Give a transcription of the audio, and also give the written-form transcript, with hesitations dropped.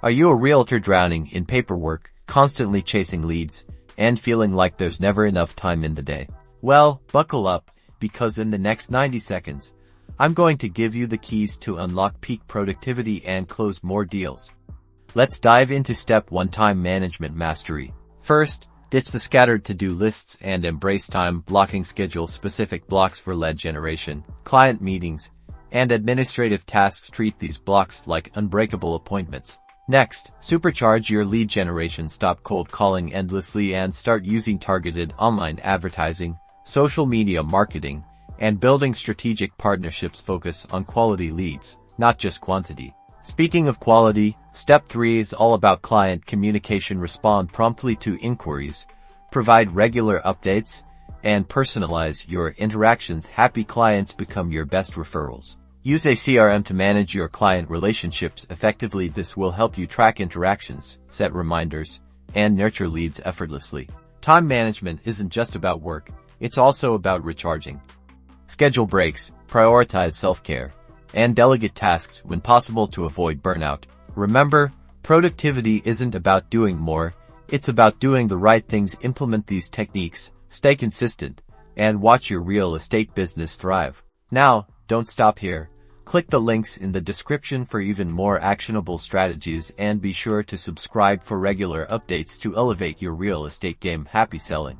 Are you a realtor drowning in paperwork, constantly chasing leads, and feeling like there's never enough time in the day? Well, buckle up, because in the next 90 seconds, I'm going to give you the keys to unlock peak productivity and close more deals. Let's dive into Step 1: Time Management Mastery. First, ditch the scattered to-do lists and embrace time blocking. Schedule specific blocks for lead generation, client meetings, and administrative tasks. Treat these blocks like unbreakable appointments. Next, supercharge your lead generation. Stop cold calling endlessly and start using targeted online advertising, social media marketing, and building strategic partnerships. Focus on quality leads, not just quantity. Speaking of quality, Step 3 is all about client communication. Respond promptly to inquiries, provide regular updates, and personalize your interactions. Happy clients become your best referrals. Use a CRM to manage your client relationships effectively. This will help you track interactions, set reminders, and nurture leads effortlessly. Time management isn't just about work, it's also about recharging. Schedule breaks, prioritize self-care, and delegate tasks when possible to avoid burnout. Remember, productivity isn't about doing more, it's about doing the right things. Implement these techniques, stay consistent, and watch your real estate business thrive. Now, don't stop here. Click the links in the description for even more actionable strategies, and be sure to subscribe for regular updates to elevate your real estate game. Happy selling!